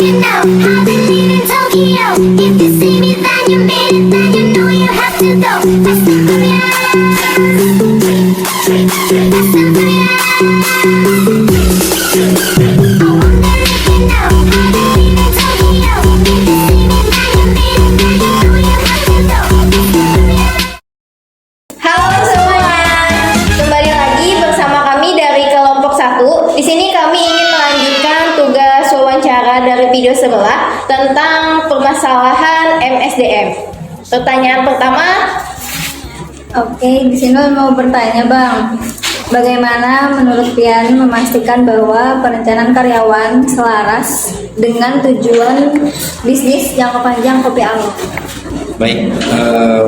You know I've been in Tokyo. If you see me, then you made it. Then you know you have to go. West Korea. West Korea. I wonder if you know I've been in Tokyo. If you see me, then you made it. Then you know you have to go. West Korea. Halo semua, kembali lagi bersama kami dari kelompok 1. Di sini kami ingin melanjutkan tugas wawancara dari video sebelah tentang permasalahan MSDM. Pertanyaan pertama. Oke, di sini mau bertanya Bang, bagaimana menurut Pian memastikan bahwa perencanaan karyawan selaras dengan tujuan bisnis jangka panjang Kopi Along? Baik,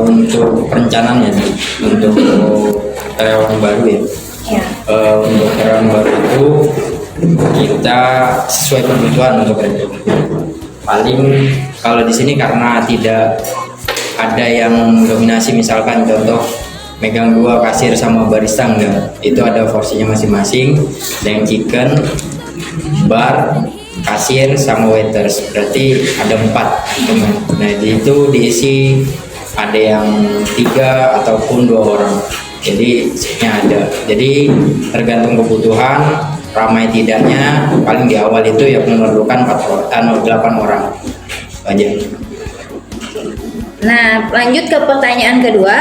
untuk perencanaannya untuk karyawan baru ya. Ya. Untuk karyawan baru itu kita sesuai kebutuhan untuk rekrutmen. Paling kalau di sini karena tidak ada yang dominasi, misalkan contoh megang 2 kasir sama barista enggak, itu ada porsinya masing-masing. Ada yang chicken, bar, kasir sama waiters, berarti ada 4 teman. Nah itu diisi ada yang 3 ataupun 2 orang, jadi shiftnya ada. Jadi tergantung kebutuhan, ramai tidaknya. Paling di awal itu ya memerlukan 8 orang aja. Nah, lanjut ke pertanyaan kedua.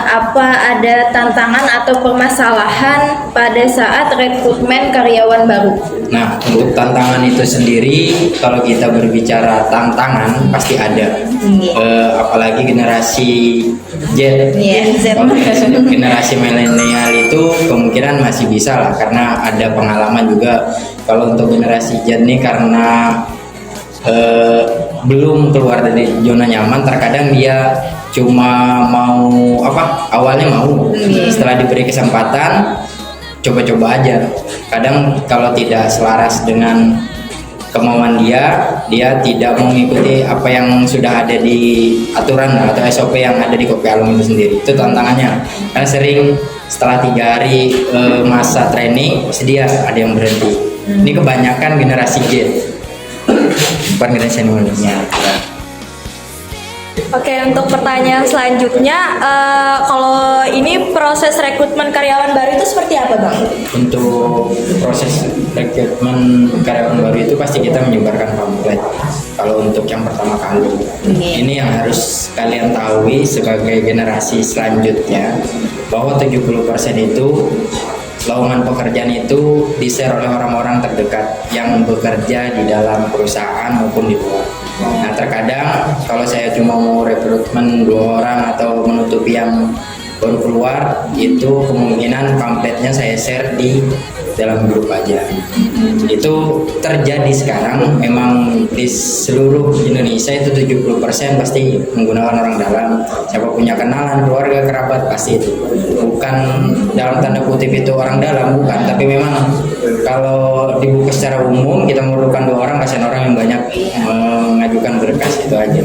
Apa ada tantangan atau permasalahan pada saat rekrutmen karyawan baru? Nah, untuk tantangan itu sendiri, kalau kita berbicara tantangan pasti ada. Apalagi generasi Z. Kalau generasi milenial itu kemungkinan masih bisa lah, karena ada pengalaman juga. Kalau untuk generasi Z ini karena belum keluar dari zona nyaman, terkadang dia cuma mau awalnya mau, setelah diberi kesempatan coba-coba aja. Kadang kalau tidak selaras dengan kemauan dia tidak mengikuti apa yang sudah ada di aturan atau SOP yang ada di Kopi Along itu sendiri. Itu tantangannya, karena sering setelah 3 hari masa training dia ada yang berhenti. Ini kebanyakan generasi Z, bukan generasi milenial. Oke, untuk pertanyaan selanjutnya, kalau ini proses rekrutmen karyawan baru itu seperti apa, Bang? Untuk proses rekrutmen karyawan baru itu pasti kita menyebarkan pamflet. Kalau untuk yang pertama kali, ini yang harus kalian tahu sebagai generasi selanjutnya, bahwa 70% itu lowongan pekerjaan itu di-share oleh orang-orang terdekat yang bekerja di dalam perusahaan maupun di luar. Nah, terkadang kalau saya cuma mau rekrutmen 2 orang atau menutupi yang baru keluar, itu kemungkinan pamfletnya saya share di dalam grup aja. Itu terjadi sekarang, memang di seluruh Indonesia itu 70% pasti menggunakan orang dalam. Siapa punya kenalan, keluarga, kerabat, pasti itu. Bukan dalam tanda kutip itu orang dalam, bukan. Tapi memang kalau dibuka secara umum, kita memerlukan 2 orang, kasihan orang yang banyak mengajukan berkas, itu aja.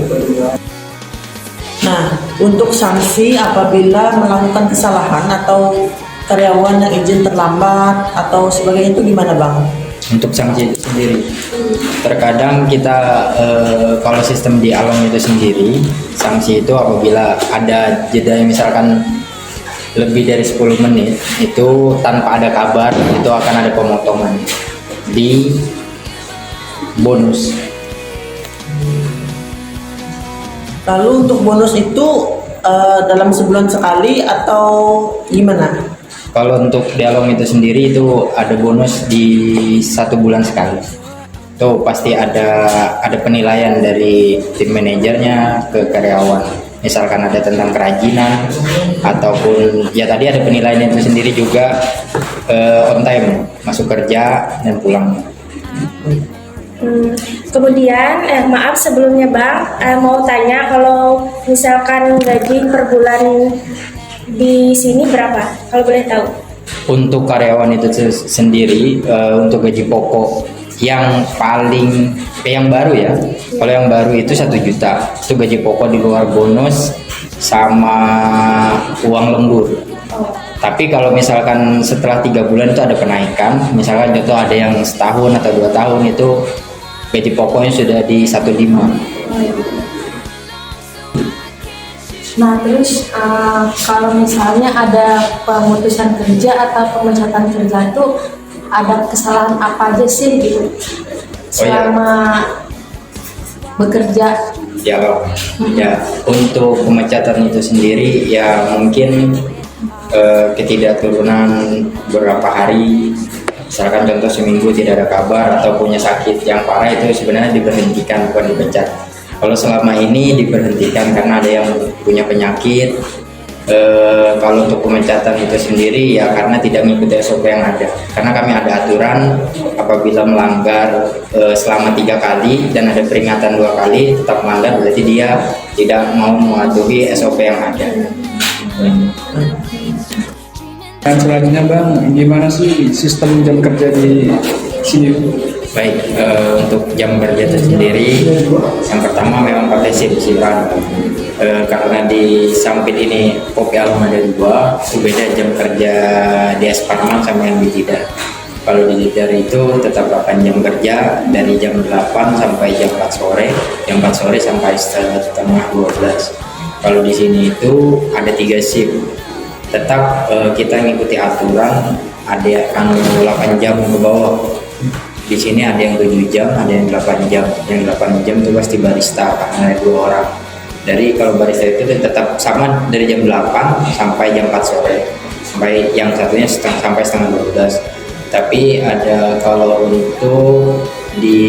Nah, untuk sanksi apabila melakukan kesalahan atau karyawan yang izin terlambat atau sebagainya itu gimana, Bang? Untuk sanksi itu sendiri, terkadang kita kalau sistem di Along itu sendiri, sanksi itu apabila ada jeda misalkan lebih dari 10 menit itu tanpa ada kabar, itu akan ada pemotongan di bonus. Lalu untuk bonus itu dalam sebulan sekali atau gimana? Kalau untuk di Along itu sendiri itu ada bonus di 1 bulan sekali. Itu pasti ada penilaian dari tim manajernya ke karyawan. Misalkan ada tentang kerajinan ataupun ya tadi ada penilaian itu sendiri juga on time. masuk kerja dan pulang. Kemudian, maaf sebelumnya Bang, mau tanya kalau misalkan gaji per bulan di sini berapa? Kalau boleh tahu. Untuk karyawan itu sendiri, untuk gaji pokok yang paling yang baru ya, kalau yang baru itu 1 juta, itu gaji pokok di luar bonus sama uang lembur. Tapi kalau misalkan setelah 3 bulan itu ada kenaikan, misalkan contoh ada yang setahun atau 2 tahun, itu gaji pokoknya sudah di 1,5. Nah, terus kalau misalnya ada pemutusan kerja atau pemecatan kerja itu ada kesalahan apa aja sih gitu selama bekerja? Ya, ya untuk pemecatan itu sendiri ya mungkin ketidakturunan beberapa hari, misalkan contoh seminggu tidak ada kabar atau punya sakit yang parah, itu sebenarnya diberhentikan bukan dipecat. Kalau selama ini diberhentikan karena ada yang punya penyakit. Kalau untuk pemecatan itu sendiri ya karena tidak mengikuti SOP yang ada, karena kami ada aturan apabila melanggar selama 3 kali dan ada peringatan 2 kali tetap melanggar, berarti dia tidak mau mematuhi SOP yang ada. Dan selanjutnya Bang, gimana sih sistem jam kerja di sini? Baik, untuk jam kerja itu sendiri, yang pertama memang pakai shift-shiftan. Karena di Sampit ini Kopi Alom ada 2, itu beda jam kerja di Esparman sama yang di Tidar. Kalau di Tidar itu tetap 8 jam kerja, dari jam 8 sampai jam 4 sore, jam 4 sore sampai setengah 12. Kalau di sini itu ada 3 shift. Tetap kita ngikuti aturan, ada yang 8 jam ke bawah. Di sini ada yang 7 jam, ada yang 8 jam. Yang 8 jam itu pasti barista, karena ada 2 orang. Dari kalau barista itu tetap sama dari jam 8 sampai jam 4 sore. Sampai yang satunya sampai setengah 12. Tapi ada kalau untuk di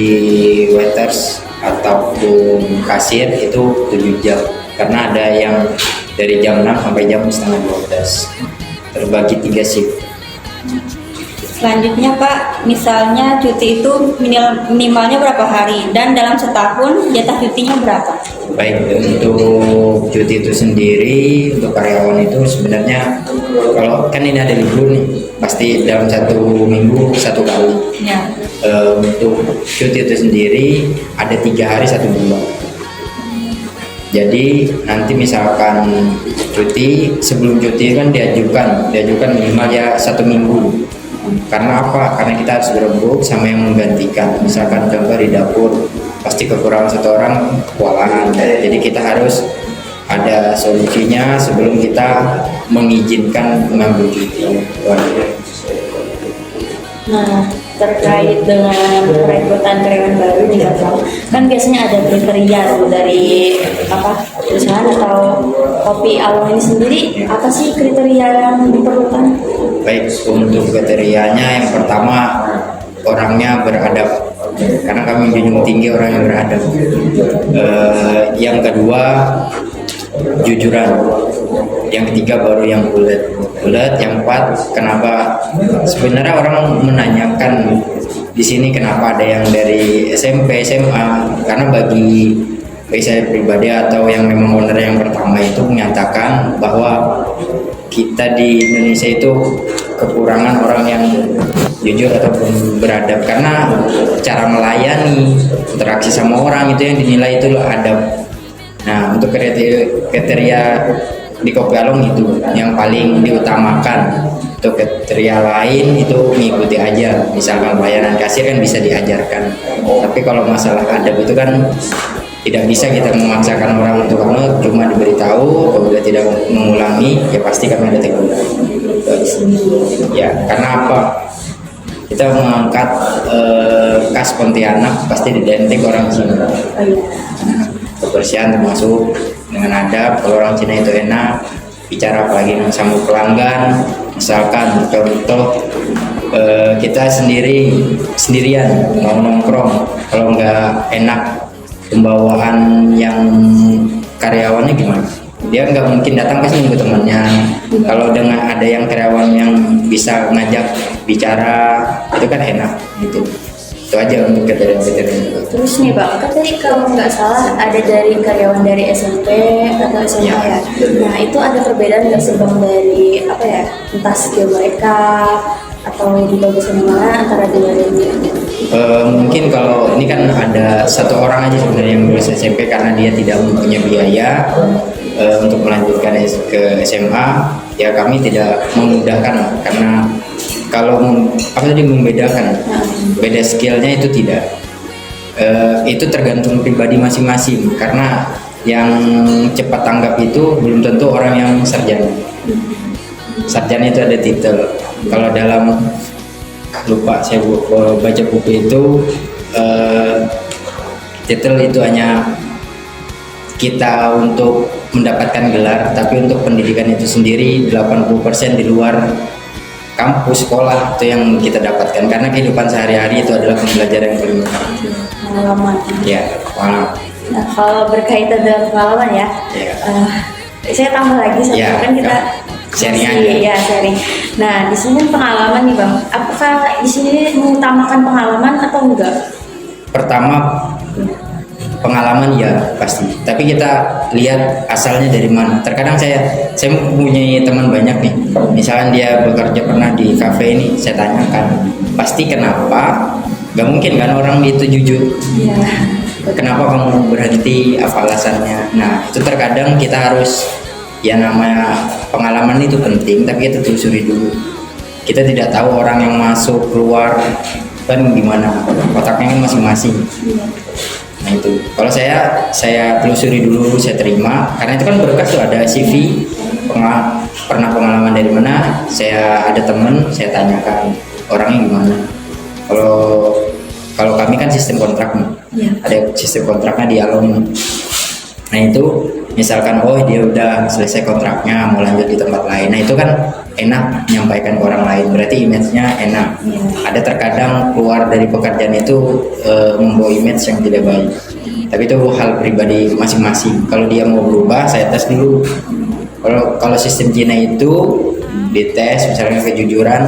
waiters ataupun kasir itu 7 jam. Karena ada yang dari jam 6 sampai jam setengah 12. Terbagi 3 shift. Selanjutnya Pak, misalnya cuti itu minimalnya berapa hari dan dalam setahun jatah cutinya berapa? Baik, untuk cuti itu sendiri untuk karyawan itu sebenarnya kalau kan ini ada libur nih, pasti dalam 1 minggu 1 kali. Ya. Untuk cuti itu sendiri ada 3 hari 1 bulan. Jadi nanti misalkan cuti, sebelum cuti kan diajukan minimal ya 1 minggu. Karena apa? Karena kita harus berembuk sama yang menggantikan. Misalkan contoh di dapur pasti kekurangan 1 orang, kewalahan. Jadi kita harus ada solusinya sebelum kita mengizinkan mengambil cuti. Nah, terkait dengan perekrutan karyawan baru nih Bapak, kan biasanya ada kriteria dari perusahaan atau Kopi Alom ini sendiri, apa sih kriteria yang diperlukan? Baik, untuk kriterianya yang pertama orangnya beradab, karena kami menjunjung tinggi orang yang beradab. Yang kedua jujuran, yang ketiga baru yang bulat. Yang 4, kenapa sebenarnya orang menanyakan di sini kenapa ada yang dari SMP, SMA, karena bagi saya pribadi atau yang memang owner yang pertama itu menyatakan bahwa kita di Indonesia itu kekurangan orang yang jujur ataupun beradab, karena cara melayani, interaksi sama orang itu yang dinilai itu adab. Nah, untuk kriteria di Kopi Alom itu yang paling diutamakan. Untuk kriteria lain itu mengikuti aja, misalkan pelayanan kasir kan bisa diajarkan, tapi kalau masalah adab itu kan tidak bisa kita memaksakan orang untuk cuma diberitahu, apabila tidak mengulangi ya pasti kami ada teguran. Ya, karena apa? Kita mengangkat khas Pontianak pasti identik orang Cina. Kebersihan termasuk dengan adab. Kalau orang Cina itu enak bicara, apalagi dengan sambut pelanggan. Misalkan contoh kita sendirian mau nongkrong, kalau nggak enak pembawaan yang karyawannya gimana? Dia nggak mungkin datang pasti nunggu temannya. Kalau dengan ada yang karyawan yang bisa ngajak bicara itu kan enak gitu. Itu aja untuk kriteria. Terus nih Bang, kan tadi kalau nggak salah ada dari karyawan dari SMP atau SMA ya. Nah itu ada perbedaan nggak sih Bang dari apa ya, entah skill mereka atau di bagusan mana antara dua ini? Mungkin kalau ini kan ada satu orang aja sebenarnya yang lulus SMP karena dia tidak mempunyai biaya untuk melanjutkan ke SMA, ya kami tidak memudahkan karena kalau apa tadi membedakan beda skillnya itu tidak. Itu tergantung pribadi masing-masing karena yang cepat tanggap itu belum tentu orang yang sarjana. Sarjana itu ada titel. Kalau dalam lupa saya baca buku itu titel itu hanya kita untuk mendapatkan gelar, tapi untuk pendidikan itu sendiri 80% di luar kampus sekolah itu yang kita dapatkan karena kehidupan sehari-hari itu adalah pembelajaran yang paling utama. Pengalaman. Ya, pengalaman. Nah, kalau berkaitan dengan pengalaman ya, saya tambah lagi satu kan kita sharing masih, aja. ya sharing. Nah di sini kan pengalaman nih Bang, apakah di sini mengutamakan pengalaman atau enggak? Pertama pengalaman ya pasti, tapi kita lihat asalnya dari mana. Terkadang saya mempunyai teman banyak nih, misalkan dia bekerja pernah di kafe ini, saya tanyakan pasti kenapa, gak mungkin kan orang itu jujur. Iya. Kenapa kamu berhenti, apa alasannya. Nah itu terkadang kita harus, ya namanya pengalaman itu penting, tapi kita telusuri dulu. Kita tidak tahu orang yang masuk keluar kan gimana, otaknya kan masing-masing. Nah itu, kalau saya telusuri dulu, saya terima, karena itu kan berkas tuh ada CV, pernah pengalaman dari mana, saya ada temen, saya tanyakan orangnya gimana. Kalau kami kan sistem kontrak nih, ada sistem kontraknya di alumni. Nah itu misalkan dia udah selesai kontraknya mau lanjut di tempat lain, nah itu kan enak menyampaikan ke orang lain, berarti image-nya enak. Ada terkadang keluar dari pekerjaan itu membawa image yang tidak baik, tapi itu hal pribadi masing-masing. Kalau dia mau berubah, saya tes dulu. Kalau sistem Cina itu dites misalnya kejujuran,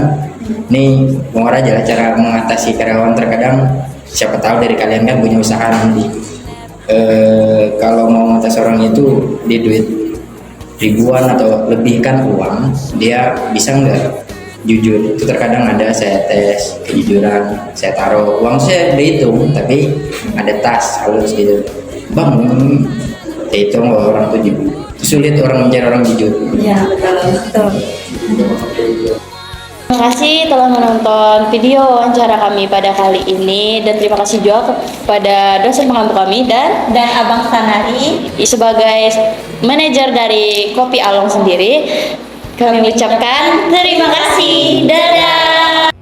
nih mau aja lah cara mengatasi karyawan. Terkadang siapa tahu dari kalian kan punya usaha nanti, kalau mau ngetes orang itu di duit ribuan atau lebih kan uang, dia bisa nggak jujur. Itu terkadang ada saya tes kejujuran, saya taruh uang, saya dihitung tapi ada tas halus gitu, bang saya hitung orang tuh jujur. Sulit orang mencari orang jujur. Iya betul. Terima kasih telah menonton video wawancara kami pada kali ini, dan terima kasih juga kepada dosen pengampu kami dan Abang Sanari sebagai manajer dari Kopi Along sendiri. Kami ucapkan terima kasih. Dadah.